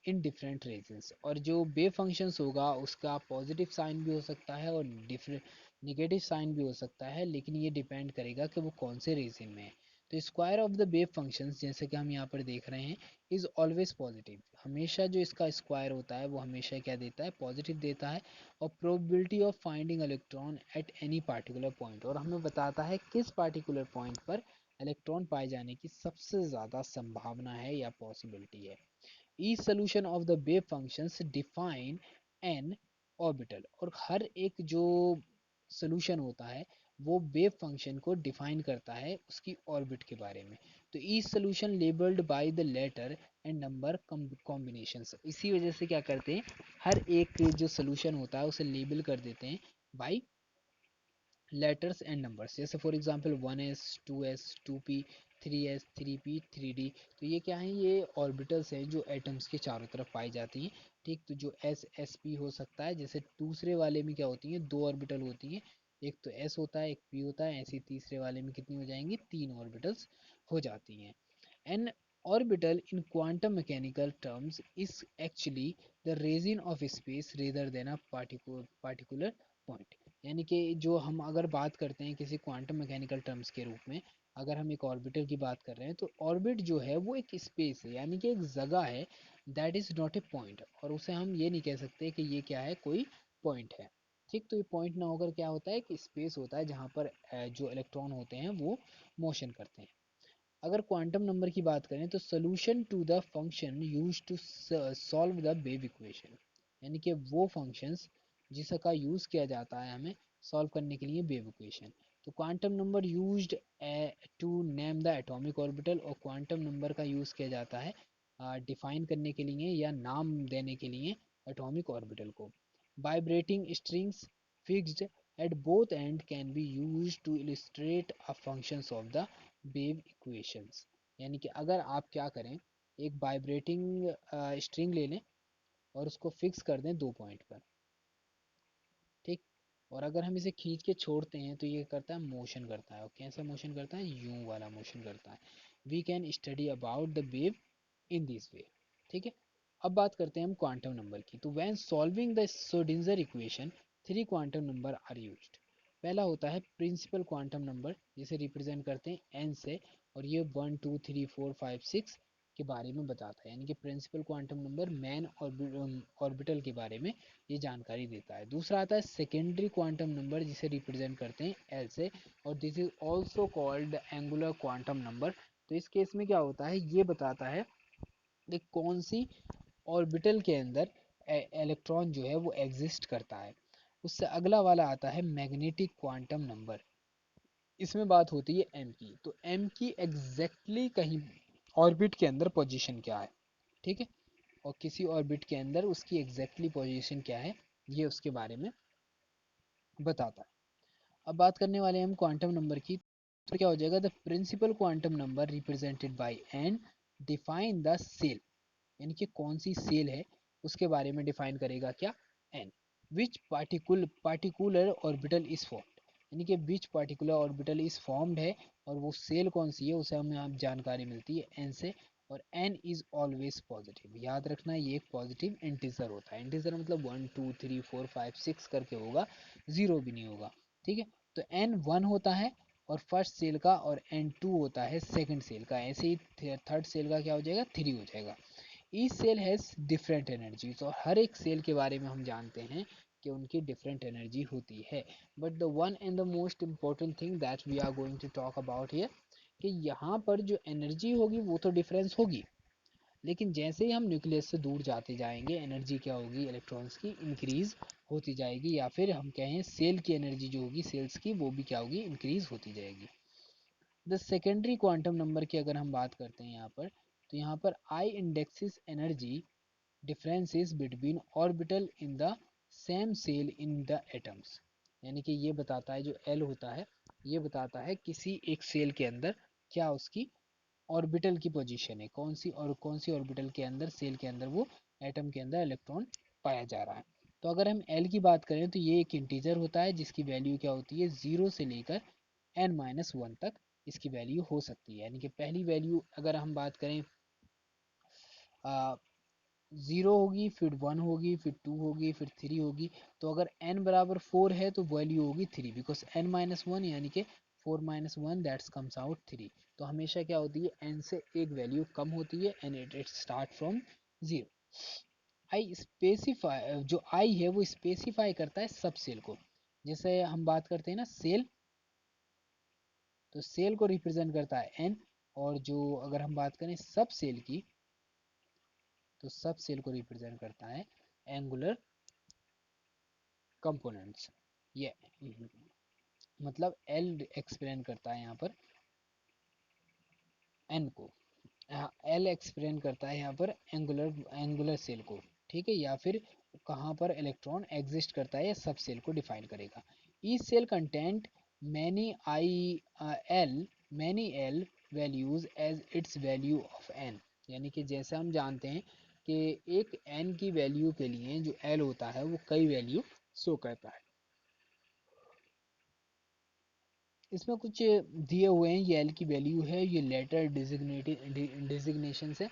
in different regions, और जो वेव फंक्शंस होगा उसका पॉजिटिव साइन भी हो सकता है और डिफरेंट निगेटिव साइन भी हो सकता है, लेकिन ये डिपेंड करेगा कि वो कौन से रीजन में है। तो square of the wave functions जैसे कि हम यहाँ पर देख रहे हैं इज ऑलवेज पॉजिटिव, हमेशा जो इसका स्क्वायर होता है वो हमेशा क्या देता है, पॉजिटिव देता है। और probability of finding electron at any particular point, और हमें बताता है किस पार्टिकुलर पॉइंट पर इलेक्ट्रॉन पाए जाने की सबसे ज़्यादा संभावना है या पॉसिबिलिटी है। each solution of the wave functions define an orbital, और हर एक जो सोल्यूशन होता है वो वेव फंक्शन को डिफाइन करता है उसकी ऑर्बिट के बारे में। तो each solution labelled by the letter and number combinations, इसी वजह से क्या करते हैं, हर एक जो सोल्यूशन होता है उसे लेबल कर देते हैं बाय लेटर्स एंड नंबर्स। जैसे for example 1s 2s 2p 3s 3p 3d, तो ये क्या है, ये ऑर्बिटल्स हैं जो एटम्स के चारों तरफ पाई जाती हैं। ठीक, तो जो s s p हो सकता है, जैसे दूसरे वाले में क्या होती हैं, दो ऑर्बिटल होती हैं, एक तो s होता है एक p होता है, ऐसे तीसरे वाले में कितनी हो जाएंगी, तीन ऑर्बिटल्स हो जाती हैं। And Orbital in quantum mechanical terms is actually the region of space rather than a particular point. यानी कि जो हम अगर बात करते हैं किसी क्वांटम मैकेनिकल टर्म्स के रूप में, अगर हम एक ऑर्बिटर की बात कर रहे हैं तो ऑर्बिट जो है वो एक स्पेस है, यानी कि एक जगह है, that is not a point, और उसे हम ये नहीं कह सकते कि ये क्या है, कोई पॉइंट है। ठीक, तो ये पॉइंट ना होकर क्या होता है कि स्पेस होता है जहाँ पर जो इलेक्ट्रॉन होते हैं वो मोशन करते हैं। अगर क्वांटम नंबर की बात करें तो solution to the function use to solve the wave equation, यानी कि वो फंक्शंस जिसका यूज किया जाता है हमें सॉल्व करने के लिए वेव इक्वेशन। तो quantum number used to name the atomic orbital, और क्वांटम नंबर का यूज किया जाता है डिफाइन करने के लिए या नाम देने के लिए एटॉमिक ऑर्बिटल को। Vibrating strings fixed at both end can be used to illustrate a functions of the wave equations. यानी कि अगर आप क्या करें, एक वाइब्रेटिंग स्ट्रिंग ले लें और उसको फिक्स कर दें दो पॉइंट पर, ठीक, और अगर हम इसे खींच के छोड़ते हैं तो ये करता है, मोशन करता है, और कैसा मोशन करता है, यूं वाला मोशन करता है। We can study about the wave in this way. ठीक है, अब बात करते हैं हम क्वांटम नंबर की। तो when solving the Schrodinger equation, three quantum number are used. पहला होता है प्रिंसिपल क्वांटम नंबर, जिसे रिप्रेजेंट करते हैं एन से, और ये 1 2 3 4 5 6 के बारे में बताता है, यानी कि principal quantum number main orbital के बारे में ये जानकारी देता है। दूसरा आता है सेकेंडरी क्वांटम नंबर, जिसे रिप्रेजेंट करते हैं एल से, और this is also called angular quantum number. तो इस केस में क्या होता है, ये बताता है कि कौन सी ऑर्बिटल के अंदर इलेक्ट्रॉन जो है वो एग्जिस्ट करता है। उससे अगला वाला आता है मैग्नेटिक क्वांटम नंबर। इसमें बात होती है एम की, तो एम की एग्जैक्टली कहीं ऑर्बिट के अंदर पोजीशन क्या है, ठीक है, और किसी ऑर्बिट के अंदर उसकी एग्जैक्टली पोजीशन क्या है, ये उसके बारे में बताता है। अब बात करने वाले हैं हम क्वांटम नंबर की। तो क्या हो जाएगा, the principal quantum number represented by N define the shell, यानी कि कौन सी सेल है उसके बारे में डिफाइन करेगा क्या, N. Which particular orbital is formed, यानी कि which particular orbital is formed है, और वो सेल कौन सी है उसे हमें आप जानकारी मिलती है एन से। और एन इज ऑलवेज पॉजिटिव, याद रखना ये एक पॉजिटिव इंटीजर होता है। इंटीजर मतलब 1 2 3 4 5 6 करके होगा, जीरो भी नहीं होगा, ठीक है। तो एन वन होता है और फर्स्ट सेल का, और एन टू होता है सेकंड सेल का, ऐसे ही थर्ड सेल का क्या हो जाएगा, थ्री हो जाएगा। Each shell has different energies, और हर एक सेल के बारे में हम जानते हैं कि उनकी डिफरेंट एनर्जी होती है। But the one and the most important thing that we are going to talk about here, कि यहाँ पर जो एनर्जी होगी वो तो डिफरेंस होगी, लेकिन जैसे ही हम न्यूक्लियस से दूर जाते जाएंगे एनर्जी क्या होगी, इलेक्ट्रॉन्स की इंक्रीज होती जाएगी, या फिर हम कहें सेल की एनर्जी जो होगी सेल्स की, वो भी क्या होगी, इंक्रीज होती जाएगी। द सेकेंडरी क्वांटम नंबर की अगर हम बात करते हैं यहाँ पर, तो यहाँ पर I indexes energy differences between orbital in the same cell in the atoms, यानी कि ये बताता है, जो L होता है ये बताता है किसी एक सेल के अंदर क्या उसकी ऑर्बिटल की पोजीशन है, कौन सी ऑर्बिटल के अंदर, सेल के अंदर वो एटम के अंदर इलेक्ट्रॉन पाया जा रहा है। तो अगर हम L की बात करें तो ये एक इंटीजर होता है जिसकी वैल्यू क्या होती है, 0 से लेकर n-1 तक इसकी वैल्यू हो सकती है। यानी कि पहली वैल्यू अगर हम बात करें ज़ीरो होगी, फिर वन होगी, फिर टू होगी, फिर थ्री होगी। तो अगर n बराबर फोर है तो वैल्यू होगी थ्री, बिकॉज n-1 यानी कि 4-1 दैट्स कम्स आउट थ्री। तो हमेशा क्या होती है, n से एक वैल्यू कम होती है, and it start from zero. I specify, जो आई है वो स्पेसिफाई करता है सब सेल को। जैसे हम बात करते हैं ना सेल, तो सेल को रिप्रेजेंट करता है n, और जो अगर हम बात करें सब सेल की, तो सब सेल को रिप्रेजेंट करता है एंगुलर कंपोनेंट्स। ये मतलब एल एक्सप्लेन करता है यहाँ पर एन को, एल एक्सप्लेन करता है यहाँ पर एंगुलर सेल को, ठीक है, या फिर कहाँ पर इलेक्ट्रॉन एग्जिस्ट करता है, सब सेल को डिफाइन करेगा। Each shell content many I L many L values as its value of N, यानी कि जैसे हम जानते हैं कि एक एन की वैल्यू के लिए जो एल होता है वो कई वैल्यू शो करता है। इसमें कुछ दिए हुए हैं, ये एल की वैल्यू है, ये लेटर डिजिग्नेशन है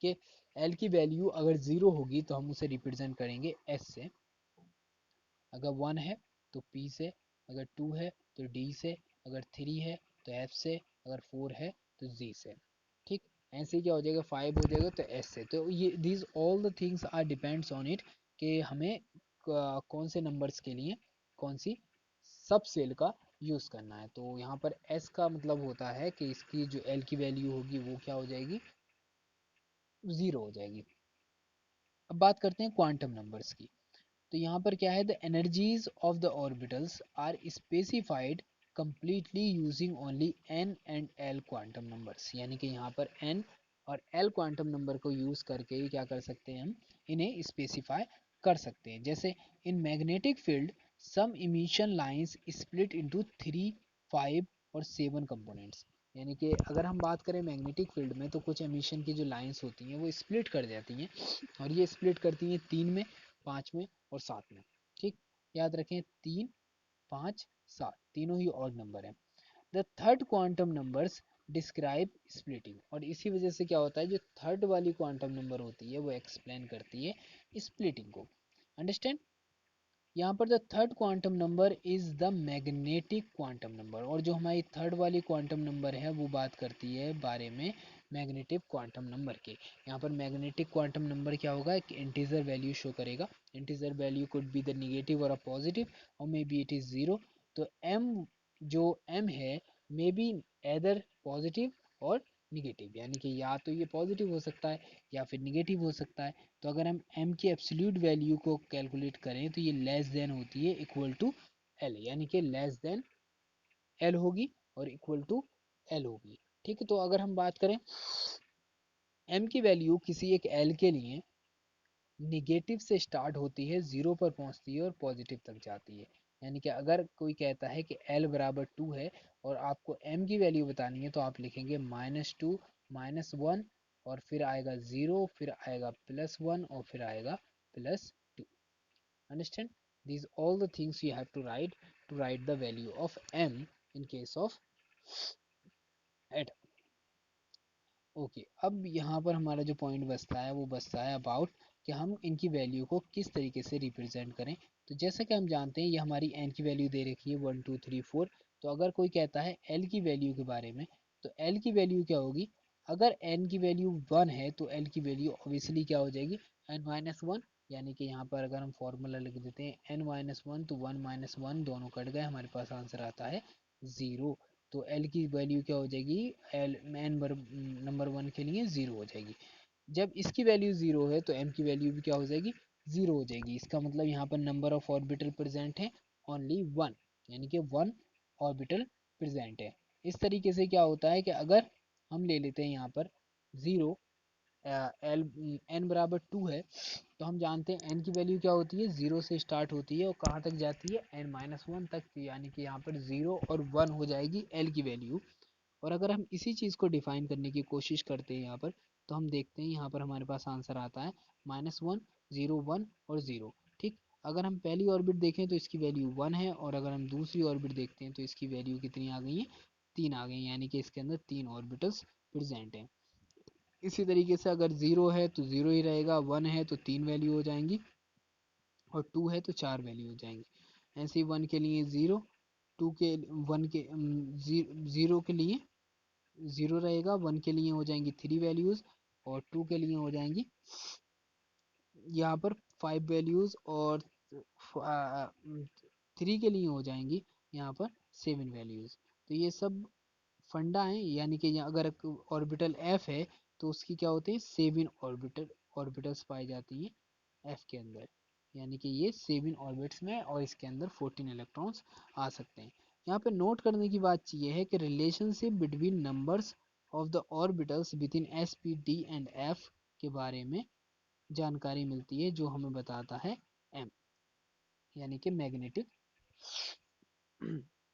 कि एल की वैल्यू अगर ज़ीरो होगी तो हम उसे रिप्रेजेंट करेंगे एस से, अगर वन है तो पी से, अगर टू है तो डी से, अगर थ्री है तो एफ से, अगर फोर है तो जी से। ठीक, ऐसे क्या हो जाएगा, फाइव हो जाएगा तो एस से। तो ये these all the things are depends on it कि हमें कौन से नंबर्स के लिए कौन सी सब सेल का यूज़ करना है। तो यहाँ पर एस का मतलब होता है कि इसकी जो एल की वैल्यू होगी वो क्या हो जाएगी, ज़ीरो हो जाएगी। अब बात करते हैं क्वांटम नंबर्स की। तो यहाँ पर क्या है, the energies of the orbitals are specified completely using only n and l quantum numbers, यानी कि यहाँ पर n और l क्वांटम नंबर को यूज करके ही क्या कर सकते हैं, हम इन्हें स्पेसिफाई कर सकते हैं। जैसे in magnetic field some emission lines split into 3, 5 और 7 कंपोनेंट्स, यानी कि अगर हम बात करें मैग्नेटिक फील्ड में तो कुछ एमिशन की जो लाइंस होती हैं वो स्प्लिट कर जाती हैं, और ये स्प्लिट करती हैं 3 में, 5 में और 7 में। ठीक, याद रखें 3, 5, 7 तीनों ही ऑड नंबर है। The third quantum numbers describe splitting, और इसी वजह से क्या होता है, जो थर्ड वाली क्वांटम नंबर होती है वो एक्सप्लेन करती है स्प्लिटिंग को। अंडरस्टैंड, यहाँ पर the third quantum number is the magnetic quantum number, और जो हमारी थर्ड वाली क्वांटम नंबर है वो बात करती है बारे में मैग्नेटिक क्वांटम नंबर के। यहाँ पर मैग्नेटिक क्वांटम नंबर क्या होगा, एक इंटीजर वैल्यू शो करेगा। Integer value could be the negative और अ पॉजिटिव, और may be it is zero. तो एम, जो एम है, मे बी एदर पॉजिटिव और निगेटिव, यानी कि या तो ये पॉजिटिव हो सकता है या फिर निगेटिव हो सकता है। तो अगर हम m की एब्सोल्यूट वैल्यू को कैलकुलेट करें तो ये लेस देन होती है इक्वल टू l, यानी कि लेस देन l होगी और इक्वल टू l होगी। ठीक है, तो अगर हम बात करें m की वैल्यू किसी एक l के लिए निगेटिव से स्टार्ट होती है, जीरो पर पहुंचती है और पॉजिटिव तक जाती है। यानी कि अगर कोई कहता है कि l बराबर 2 है और आपको m की वैल्यू बतानी है तो आप लिखेंगे -2, -1, और फिर आएगा 0, फिर आएगा +1 और फिर आएगा +2। Understand? These all the things you have to write the value of m in case of atom. Okay, अब यहाँ पर हमारा जो पॉइंट बचता है वो बचता है अबाउट कि हम इनकी वैल्यू को किस तरीके से रिप्रेजेंट करें। तो जैसा कि हम जानते हैं ये हमारी एन की वैल्यू दे रखी है 1, 2, 3, 4। तो अगर कोई कहता है एल की वैल्यू के बारे में, तो एल की वैल्यू क्या होगी, अगर एन की वैल्यू 1 है तो एल की वैल्यू ऑब्वियसली क्या हो जाएगी, n-1, यानी कि यहाँ पर अगर हम फॉर्मूला लिख देते हैं n-1 तो 1 - 1 दोनों कट गए, हमारे पास आंसर आता है 0। तो एल की वैल्यू क्या हो जाएगी, एल एन नंबर 1 के लिए 0 हो जाएगी। जब इसकी वैल्यू 0 है तो m की वैल्यू भी क्या हो जाएगी, 0 हो जाएगी। इसका मतलब यहाँ पर नंबर ऑफ ऑर्बिटल प्रेजेंट है ओनली 1, यानी कि 1 ऑर्बिटल प्रेजेंट है। इस तरीके से क्या होता है कि अगर हम ले लेते हैं यहाँ पर 0, एल एन बराबर 2 है, तो हम जानते हैं एन की वैल्यू क्या होती है, 0 से स्टार्ट होती है और कहाँ तक जाती है, n-1 तक, यानी कि यहाँ पर 0 और 1 हो जाएगी एल की वैल्यू। और अगर हम इसी चीज़ को डिफाइन करने की कोशिश करते हैं यहाँ पर, तो हम देखते हैं यहाँ पर हमारे पास आंसर आता है -1, 0, 1 और 0। ठीक, अगर हम पहली ऑर्बिट देखें तो इसकी वैल्यू 1 है, और अगर हम दूसरी ऑर्बिट देखते हैं तो इसकी वैल्यू कितनी आ गई है, 3 आ गई, यानी कि इसके अंदर 3 ऑर्बिटल्स प्रेजेंट हैं। इसी तरीके से अगर 0 है तो 0 ही रहेगा, 1 है तो 3 वैल्यू हो जाएंगी, और 2 है तो 4 वैल्यू हो जाएंगी। ऐसे ही 1 के लिए 0, 2 के 1 के 0 के लिए 0 रहेगा, 1 के लिए हो जाएंगी 3 वैल्यूज़, और 2 के लिए हो जाएंगी यहाँ पर 5 वैल्यूज़, और 3 के लिए हो जाएंगी यहाँ पर 7 वैल्यूज़। तो ये सब फंडा है, यानी कि यहाँ अगर ऑर्बिटल एफ है तो उसकी क्या होते हैं, 7 ऑर्बिटल्स पाई जाती हैं एफ के अंदर, यानी कि ये 7 ऑर्बिट्स में, और इसके अंदर 14 इलेक्ट्रॉन्स आ सकते हैं। यहाँ पे नोट करने की बात ये है कि relationship between numbers of the orbitals with in S, P, D and F के बारे में जानकारी मिलती है, जो हमें बताता है एम, यानी कि मैग्नेटिक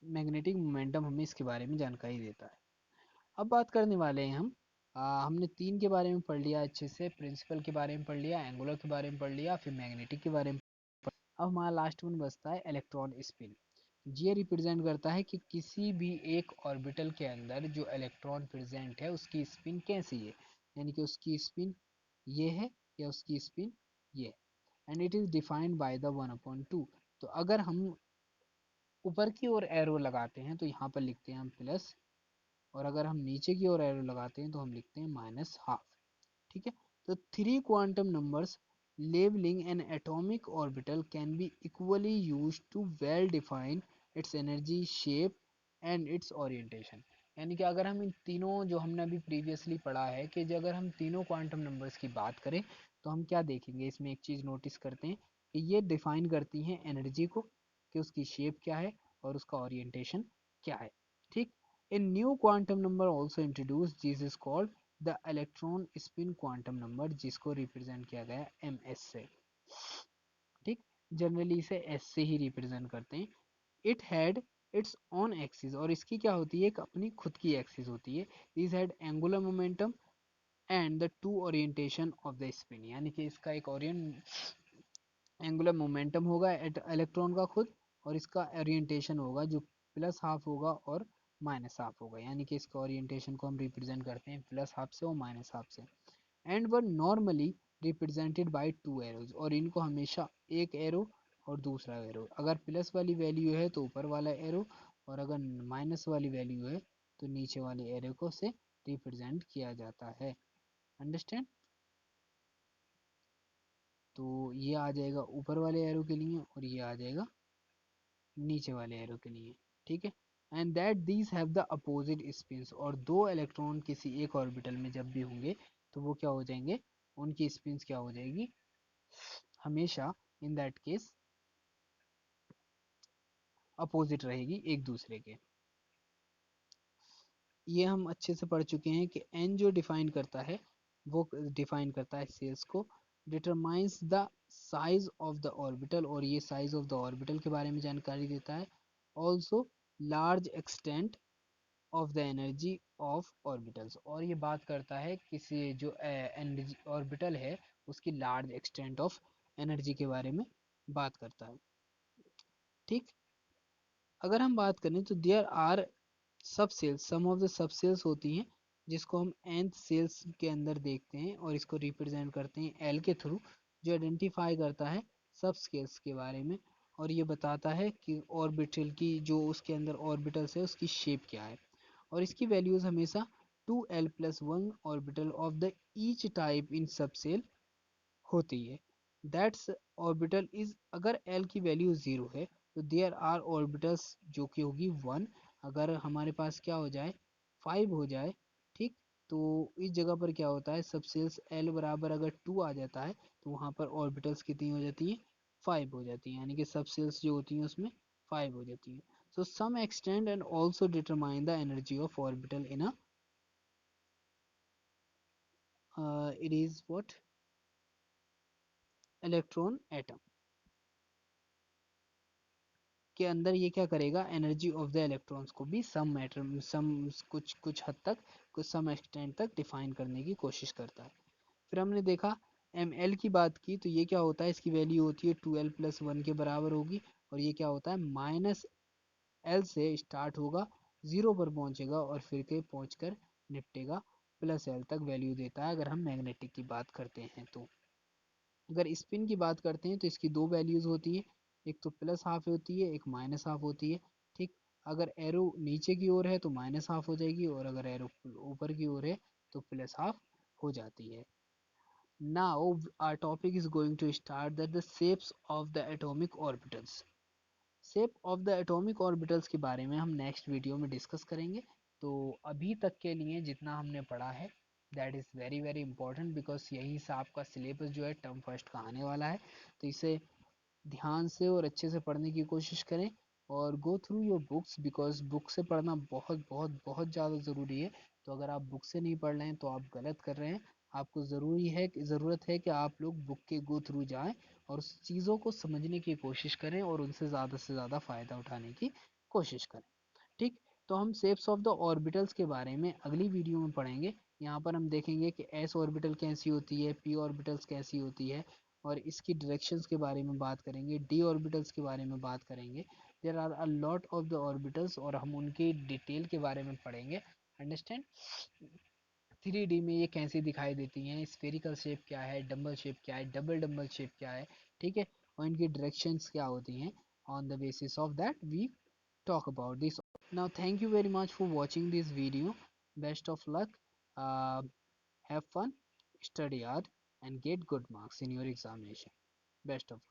मैग्नेटिक मोमेंटम हमें इसके बारे में जानकारी देता है। अब बात करने वाले हैं हम, हमने तीन के बारे में पढ़ लिया अच्छे से, प्रिंसिपल के बारे में पढ़ लिया, एंगुलर के बारे में पढ़ लिया, फिर मैग्नेटिक के बारे में। अब हमारा लास्ट वन बचता है इलेक्ट्रॉन स्पिन। ये रिप्रेजेंट करता है कि किसी भी एक ऑर्बिटल के अंदर जो इलेक्ट्रॉन प्रेजेंट है उसकी स्पिन कैसी है, यानी कि उसकी स्पिन ये है या उसकी स्पिन ये है। And it is defined by the 1/2। तो अगर हम ऊपर की ओर एरो लगाते हैं तो यहाँ पर लिखते हैं हम प्लस, और अगर हम नीचे की ओर एरो लगाते हैं तो हम लिखते हैं -12। ठीक है। तो three quantum numbers labeling an atomic orbital can be equally used to well define its energy, shape and its orientation। यानी कि अगर हम इन तीनों जो हमने अभी प्रीवियसली पढ़ा है कि जो अगर हम तीनों क्वांटम नंबर्स की बात करें तो हम क्या देखेंगे, इसमें एक चीज़ नोटिस करते हैं कि ये डिफाइन करती हैं एनर्जी को, कि उसकी शेप क्या है और उसका ओरिएंटेशन क्या है। ठीक। In new quantum number also introduce this is called the electron spin quantum number, जिसको रिप्रेजेंट किया गया एम एस से। ठीक। जनरली इसे एस से ही रिप्रेजेंट करते हैं। It had it's on axis, और इसकी क्या होती है, एक अपनी खुद की एक्सिस होती है। This had angular momentum and the two orientation of the spin, यानी कि इसका एक एंगुलर मोमेंटम होगा इलेक्ट्रॉन का खुद, और इसका ओरिएंटेशन होगा जो +12 होगा और -12 होगा, यानी कि इसका ओरिएंटेशन को हम रिप्रेजेंट करते हैं +12 से और -12 से। And were normally represented by two arrows, और इनको हमेशा एक एरो और दूसरा एरो, अगर प्लस वाली वैल्यू है तो ऊपर वाला एरो, और अगर माइनस वाली वैल्यू है तो नीचे वाले एरो को से रिप्रेजेंट किया जाता है। अंडरस्टैंड। तो ये आ जाएगा ऊपर वाले एरो के लिए और ये आ जाएगा नीचे वाले एरो के लिए। ठीक है। And that these have the opposite spins, और दो इलेक्ट्रॉन किसी एक ऑर्बिटल में जब भी होंगे तो वो क्या हो जाएंगे, उनकी स्पिन्स क्या हो जाएगी, हमेशा इन दैट केस अपोजिट रहेगी एक दूसरे के। ये हम अच्छे से पढ़ चुके हैं कि एन जो डिफाइन करता है वो डिफाइन करता है सेल्स को, determines the size of the orbital, और ये साइज ऑफ द ऑर्बिटल के बारे में जानकारी देता है। Also large extent of the energy of orbitals, और ये बात करता है किसी जो एनर्जी ऑर्बिटल है उसकी लार्ज एक्सटेंट ऑफ एनर्जी के बारे में बात करता है। ठीक। अगर हम बात करें तो there are sub shells, some of the sub shells होती हैं जिसको हम nth सेल्स के अंदर देखते हैं, और इसको रिप्रेजेंट करते हैं एल के थ्रू, जो आइडेंटिफाई करता है सब स्केल्स के बारे में, और ये बताता है कि ऑर्बिटल की जो उसके अंदर ऑर्बिटल्स है उसकी शेप क्या है, और इसकी वैल्यूज हमेशा 2l+1 orbital of the each type in सब सेल होती है। दैट्स ऑर्बिटल इज, अगर एल की वैल्यू 0 है तो देयर आर ऑर्बिटल्स जो कि होगी 1, अगर हमारे पास क्या हो जाए 5 हो जाए, ठीक, तो इस जगह पर क्या होता है, सब सेल्स एल बराबर अगर 2 आ जाता है तो वहाँ पर ऑर्बिटल्स कितनी हो जाती हैं, 5 हो जाती हैं, यानी कि सब सेल्स जो होती हैं उसमें 5 हो जाती हैं। So some extend and also determine the energy of orbital in it is what electron atom के अंदर, ये क्या करेगा, एनर्जी ऑफ द इलेक्ट्रॉन्स को भी सम मैटर सम कुछ कुछ हद तक, कुछ सम एक्सटेंट तक डिफाइन करने की कोशिश करता है। फिर हमने देखा एम एल की बात की तो ये क्या होता है, इसकी वैल्यू होती है 2l+1 के बराबर होगी, और ये क्या होता है -l से स्टार्ट होगा, 0 पर पहुंचेगा और फिर के पहुंच कर निपटेगा +l तक वैल्यू देता है, अगर हम मैग्नेटिक की बात करते हैं तो। अगर स्पिन की बात करते हैं तो इसकी दो वैल्यूज होती है, एक तो +12 होती है, एक -12 होती है। ठीक। अगर एरो नीचे की ओर है तो -12 हो जाएगी, और अगर एरो ऊपर की ओर है तो +12 हो जाती है। Now our topic is going to start that the shapes of the atomic orbitals. Shape of the atomic orbitals के बारे में हम नेक्स्ट वीडियो में डिस्कस करेंगे। तो अभी तक के लिए जितना हमने पढ़ा है that is very very important, because यहीं से आपका सिलेबस जो है टर्म फर्स्ट का आने वाला है। तो इसे ध्यान से और अच्छे से पढ़ने की कोशिश करें, और go through your books, because book से पढ़ना बहुत बहुत बहुत ज़्यादा ज़रूरी है। तो अगर आप बुक से नहीं पढ़ रहे हैं तो आप गलत कर रहे हैं। आपको ज़रूरत है कि आप लोग बुक के गो थ्रू जाएं और उस चीज़ों को समझने की कोशिश करें और उनसे ज़्यादा से ज़्यादा फ़ायदा उठाने की कोशिश करें। ठीक। तो हम शेप्स ऑफ द ऑर्बिटल्स के बारे में अगली वीडियो में पढ़ेंगे। यहाँ पर हम देखेंगे कि एस ऑर्बिटल कैसी होती है, पी ऑर्बिटल्स कैसी होती है, और इसकी डायरेक्शंस के बारे में बात करेंगे, डी ऑर्बिटल्स के बारे में बात करेंगे। There are a lot of the orbitals और हम उनके डिटेल के बारे में पढ़ेंगे। अंडरस्टैंड? 3D में ये कैसे दिखाई देती हैं, स्फेरिकल शेप क्या है, डम्बल शेप क्या है, डबल डम्बल शेप क्या है, ठीक है, और इनकी डायरेक्शंस क्या होती हैं। On the basis of that we talk about this. Now thank you very much for watching this video. Best of luck. uh, have fun, study hard, and get good marks in your examination. Best of luck.